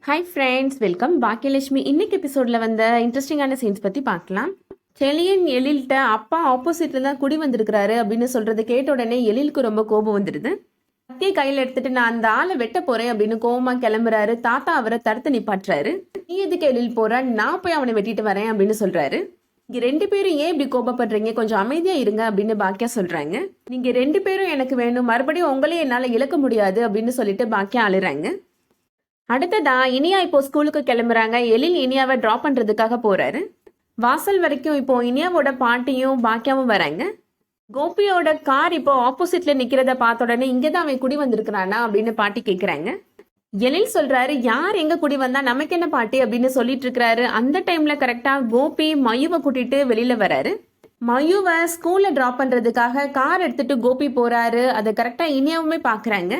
Hi friends, welcome Baakiyalakshmi. இன்னைக்கு எபிசோடில் வந்த இன்ட்ரெஸ்டிங்கான சீன்ஸ் பற்றி பார்க்கலாம். செலியன் எழில்கிட்ட அப்பா ஆப்போசிட்ல தான் குடி வந்திருக்கிறாரு அப்படின்னு சொல்கிறத கேட்ட உடனே எழிலுக்கு ரொம்ப கோபம் வந்துடுது. கத்தியை கையில் எடுத்துட்டு நான் அந்த ஆளை வெட்ட போகிறேன் அப்படின்னு கோபமாக கிளம்புறாரு. தாத்தா அவரை தடுத்து நிப்பாட்டுறாரு. நீ எதுக்கு எழில் போற, நான் போய் அவனை வெட்டிட்டு வரேன் அப்படின்னு சொல்கிறாரு. இங்கே 2 பேரும் ஏன் இப்படி கோபப்படுறீங்க, கொஞ்சம் அமைதியாக இருங்க அப்படின்னு பாக்கியா சொல்கிறாங்க. நீங்கள் 2 பேரும் எனக்கு வேணும், மறுபடியும் உங்களே என்னால் இழக்க முடியாது அப்படின்னு சொல்லிட்டு பாக்கியா அழுறாங்க. அடுத்ததா இனியா இப்போ ஸ்கூலுக்கு கிளம்புறாங்க. எழில் இனியாவை ட்ராப் பண்றதுக்காக போறாரு. வாசல் வரைக்கும் இப்போ இனியாவோட பாட்டியும் பாக்கியாவும் வராங்க. கோபியோட கார் இப்போ ஆப்போசிட்ல நிக்கிறத பார்த்த உடனே இங்கதான் அவன் குடி வந்திருக்கிறானா அப்படின்னு பாட்டி கேக்குறாங்க. எழில் சொல்றாரு, யார் எங்க குடி வந்தா நமக்கு என்ன பாட்டி அப்படின்னு சொல்லிட்டு இருக்கிறாரு. அந்த டைம்ல கரெக்டா கோபி மயுவை கூட்டிட்டு வெளியில வராரு. மயுவை ஸ்கூல்ல டிராப் பண்றதுக்காக கார் எடுத்துட்டு கோபி போறாரு. அதை கரெக்டா இனியாவுமே பாக்குறாங்க.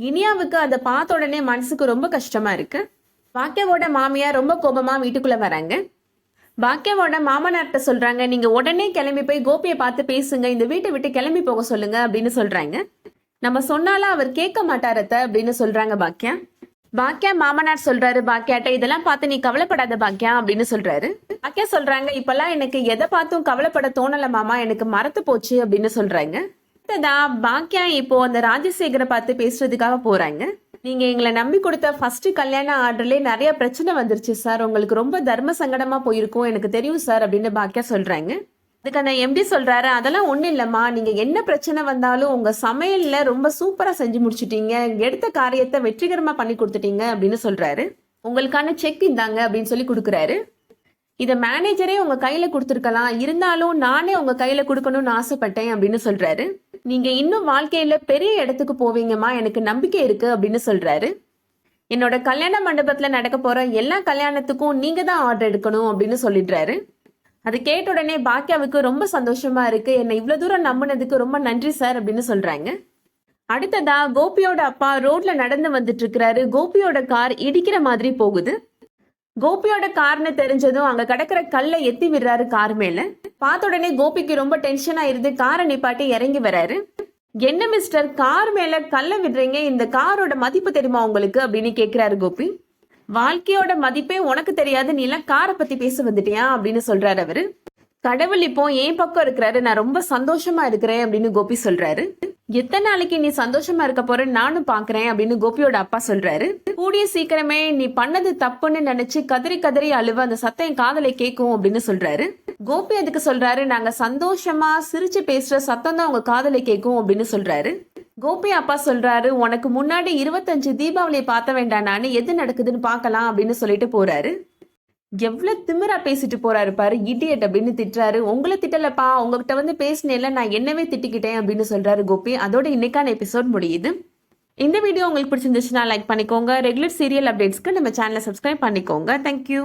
இனியாவுக்கு அதை பார்த்த உடனே மனசுக்கு ரொம்ப கஷ்டமா இருக்கு. பாக்கியாவோட மாமியார் ரொம்ப கோபமா வீட்டுக்குள்ள வராங்க. பாக்கியாவோட மாமனார்கிட்ட சொல்றாங்க, நீங்க உடனே கிளம்பி போய் கோபியை பார்த்து பேசுங்க, இந்த வீட்டை விட்டு கிளம்பி போக சொல்லுங்க அப்படின்னு சொல்றாங்க. நம்ம சொன்னாலும் அவர் கேட்க மாட்டாரத்த அப்படின்னு சொல்றாங்க பாக்கியா. பாக்கியா மாமனார் சொல்றாரு பாக்கியாட்ட, இதெல்லாம் பார்த்து நீ கவலைப்படாத பாக்கியா அப்படின்னு சொல்றாரு. பாக்கியா சொல்றாங்க, இப்பெல்லாம் எனக்கு எதை பார்த்தும் கவலைப்பட தோணல மாமா, எனக்கு மறத்து போச்சு அப்படின்னு சொல்றாங்க. பாக்கியா இப்போ அந்த ராஜசேகரை பார்த்து பேசுறதுக்காக போறாங்க. நீங்க எங்களை நம்பி கொடுத்த ஃபர்ஸ்ட் கல்யாண ஆர்டர்லயே நிறைய பிரச்சனை வந்துருச்சு சார், உங்களுக்கு ரொம்ப தர்ம சங்கடமா போயிருக்கும் எனக்கு தெரியும் சார் அப்படின்னு பாக்கியா சொல்றாங்க. அதுக்கு அந்த எம்டி சொல்றாரு, அதெல்லாம் ஒண்ணும் இல்லம்மா, நீங்க என்ன பிரச்சனை வந்தாலும் உங்க சமையல்ல ரொம்ப சூப்பரா செஞ்சு முடிச்சுட்டீங்க, எடுத்த காரியத்தை வெற்றிகரமா பண்ணி கொடுத்துட்டீங்க அப்படின்னு சொல்றாரு. உங்களுக்கான செக் இந்தாங்க அப்படின்னு சொல்லி கொடுக்குறாரு. இதை மேனேஜரே உங்க கையில கொடுத்துருக்கலாம், இருந்தாலும் நானே உங்க கையில கொடுக்கணும்னு ஆசைப்பட்டேன் அப்படின்னு சொல்றாரு. நீங்க இன்னும் வாழ்க்கையில பெரிய இடத்துக்கு போவீங்கம்மா, எனக்கு நம்பிக்கை இருக்கு அப்படின்னு சொல்றாரு. என்னோட கல்யாண மண்டபத்துல நடக்க போற எல்லா கல்யாணத்துக்கும் நீங்க தான் ஆர்டர் எடுக்கணும் அப்படின்னு சொல்லிடுறாரு. அது கேட்ட உடனே பாக்கியாவுக்கு ரொம்ப சந்தோஷமா இருக்கு. என்னை இவ்வளவு தூரம் நம்பினதுக்கு ரொம்ப நன்றி சார் அப்படின்னு சொல்றாங்க. அடுத்ததா கோபியோட அப்பா ரோட்ல நடந்து வந்துட்டு இருக்கிறாரு. கோபியோட கார் இடிக்கிற மாதிரி போகுது. கோபியோட கார்னு தெரிஞ்சதும் அங்க கிடக்கிற கல்லை எத்தி விடுறாரு கார் மேல. பார்த்த உடனே கோபிக்கு ரொம்ப டென்ஷன் ஆயிருது. காரை நிப்பாட்டி இறங்கி வராரு. என்ன மிஸ்டர், கார் மேல கல்லை விடுறீங்க, இந்த காரோட மதிப்பு தெரியுமா உங்களுக்கு அப்படின்னு கேக்குறாரு கோபி. வாழ்க்கையோட மதிப்பே உனக்கு தெரியாது, நீ எல்லாம் காரை பத்தி பேச வந்துட்டியா அப்படின்னு சொல்றாரு அவரு. கடவுள் இப்போ என் பக்கம் இருக்கிறாரு, நான் ரொம்ப சந்தோஷமா இருக்கிறேன் அப்படின்னு கோபி சொல்றாரு. எத்தனை நாளைக்கு நீ சந்தோஷமா இருக்க போற நானும் பாக்குறேன் அப்படின்னு கோபியோட அப்பா சொல்றாரு. கூடிய சீக்கிரமே நீ பண்ணது தப்புன்னு நினைச்சு கதறி கதறி அழுவ, அந்த சத்தம் காதலை கேட்கும் அப்படின்னு சொல்றாரு. கோபி அதுக்கு சொல்றாரு, நாங்க சந்தோஷமா சிரிச்சு பேசுற சத்தம் தான் உங்க காதலை கேட்கும் அப்படின்னு சொல்றாரு. கோபி அப்பா சொல்றாரு, உனக்கு முன்னாடி 25 தீபாவளியை பார்த்த வேண்டாம், நானு எது நடக்குதுன்னு பாக்கலாம் அப்படின்னு சொல்லிட்டு போறாரு. எவ்வளவு திமிரா பேசிட்டு போறாரு பாரு, இடியட் அப்படின்னு திட்டுறாரு. உங்களை திட்டலப்பா, உங்ககிட்ட வந்து பேசினேன்ல, நான் என்னவே திட்டிக்கிட்டேன் அப்படின்னு சொல்றாரு கோபி. அதோட இன்னைக்கான எபிசோட் முடியுது. இந்த வீடியோ உங்களுக்கு பிடிச்சிருந்துச்சுன்னா லைக் பண்ணிக்கோங்க. ரெகுலர் சீரியல் அப்டேட்ஸ்க்கு நம்ம சேனலை சப்ஸ்கிரைப் பண்ணிக்கோங்க. தேங்க்யூ.